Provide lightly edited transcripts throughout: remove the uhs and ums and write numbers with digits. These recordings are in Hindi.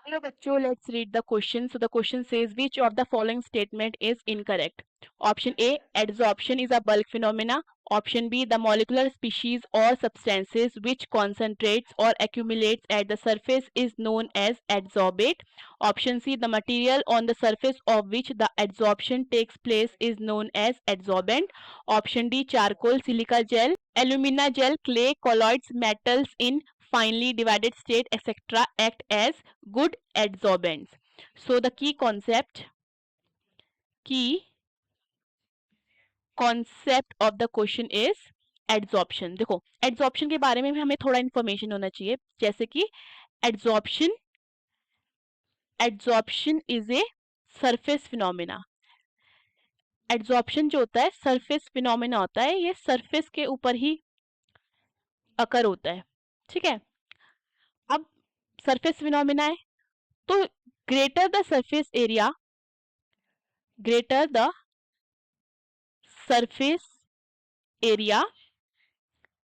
Hello बच्चों, let's read the question. So the question says, which of the following statement is incorrect? Option A, adsorption is a bulk phenomena. Option B, the molecular species or substances which concentrates or accumulates at the surface is known as adsorbate. Option C, the material on the surface of which the adsorption takes place is known as adsorbent. Option D, charcoal, silica gel, alumina gel, clay, colloids, metals in finely divided state, etc. act as good adsorbents. So the key concept of the question is adsorption. देखो adsorption के बारे में भी हमें थोड़ा information होना चाहिए, जैसे कि adsorption is a surface phenomena. adsorption जो होता है surface phenomena होता है, ये surface के ऊपर ही अकर होता है, ठीक है. अब surface phenomena है तो greater the surface area,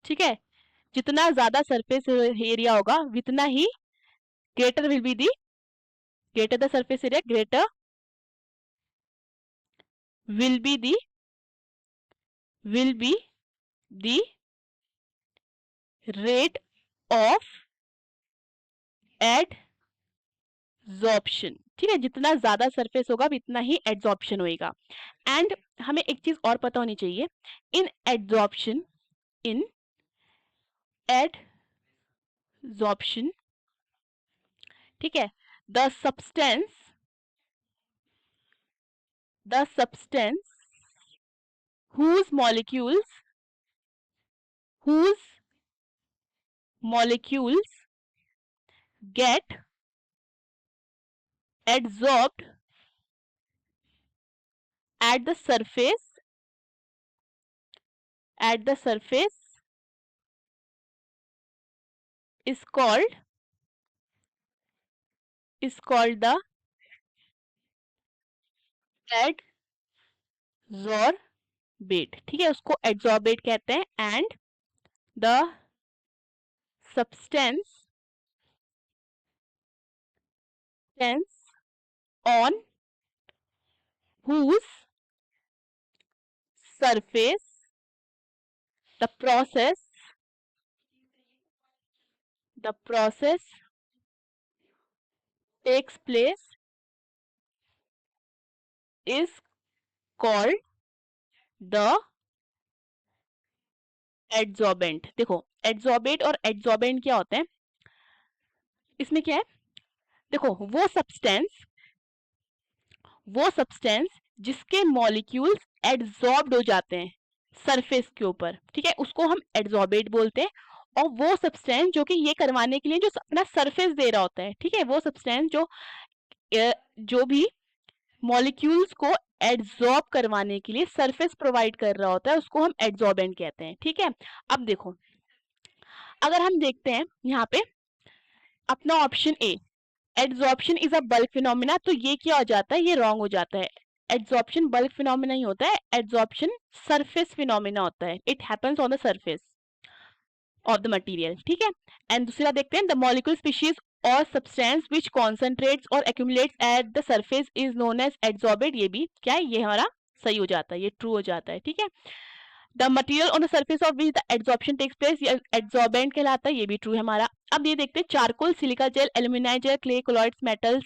ठीक है, जितना ज्यादा सरफेस एरिया होगा उतना ही greater will be the greater the surface area, greater will be the rate of adsorption. ठीक है, जितना ज्यादा सरफेस होगा उतना ही एड्सॉर्प्शन होएगा. एंड हमें एक चीज और पता होनी चाहिए, इन एड्सॉर्प्शन ठीक है, the substance whose molecules get adsorbed at the surface is called the adsorbate. ठीक है, उसको adsorbate कहते हैं. And the substance on whose surface the process takes place is called the adsorbent. देखो adsorbate और adsorbent क्या होते हैं, इसमें क्या है, देखो वो सब्सटेंस जिसके मॉलिक्यूल्स एड्सॉर्ब्ड हो जाते हैं सरफेस के ऊपर, ठीक है, उसको हम एड्सॉर्बेट बोलते हैं. और वो सब्सटेंस जो कि ये करवाने के लिए जो अपना सरफेस दे रहा होता है, ठीक है, वो सब्सटेंस जो भी मॉलिक्यूल्स को एड्सॉर्ब करवाने के लिए सरफेस प्रोवाइड कर रहा होता है, उसको हम एड्सॉर्बेंट कहते हैं. ठीक है, अब देखो अगर हम देखते हैं यहाँ पे अपना option A, adsorption is a bulk phenomena, तो ये क्या हो जाता है, ये रॉन्ग हो जाता है. एड्सॉर्प्शन बल्क फिनोमिना ही होता है, एड्सॉर्प्शन सरफेस फिनोमिना होता है. It happens on the surface of the material. ठीक है, एंड दूसरा देखते हैं, द मॉलिक्यूलर स्पीशीज और सब्सटेंस विच कॉन्सेंट्रेट्स और accumulates at the surface is known as adsorbate. ये भी क्या है, ये हमारा सही हो जाता है, ये ट्रू हो जाता है. ठीक है, the material on the surface of which the adsorption takes place, ये एड्सॉर्बेंट कहलाता है, ये भी ट्रू है हमारा. अब ये देखते हैं, charcoal, silica gel, aluminite gel, clay, colloids, metals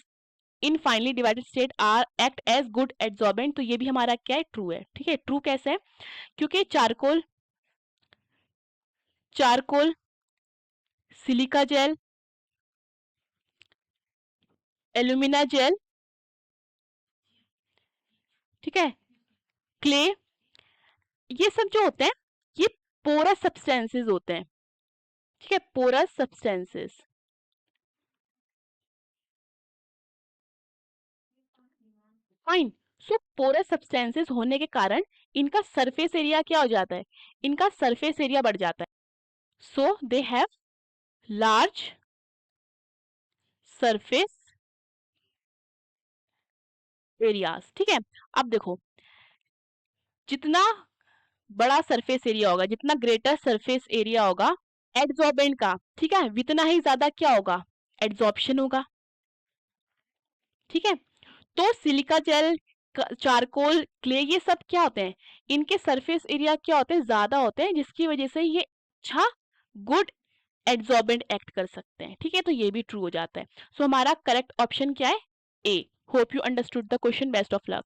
in finely divided state are act as good adsorbent. तो ये भी हमारा क्या है, ट्रू है. ठीक है, ट्रू कैसे है, क्योंकि charcoal silica gel, alumina gel, ठीक है, क्ले, ये सब जो होते हैं ये पोरस सब्सटेंसेस होते हैं. ठीक है, पोरस सब्सटेंसेस. फाइन. सो पोरस सब्सटेंसेस होने के कारण इनका सरफेस एरिया क्या हो जाता है, इनका सरफेस एरिया बढ़ जाता है. So they have large surface areas. ठीक है, अब देखो जितना बड़ा सरफेस एरिया होगा, जितना ग्रेटर सरफेस एरिया होगा एड्सॉर्बेंट का, ठीक है, उतना ही ज्यादा क्या होगा, एड्सॉर्प्शन होगा. ठीक है। तो सिलिका जेल, चारकोल, क्ले, ये सब क्या होते हैं, इनके सरफेस एरिया क्या होते हैं, ज्यादा होते हैं, जिसकी वजह से ये अच्छा गुड एड्सॉर्बेंट एक्ट कर सकते हैं। ठीक है, तो ये भी ट्रू हो जाता है। सो हमारा करेक्ट ऑप्शन क्या है, A. Hope you understood the question. Best of luck.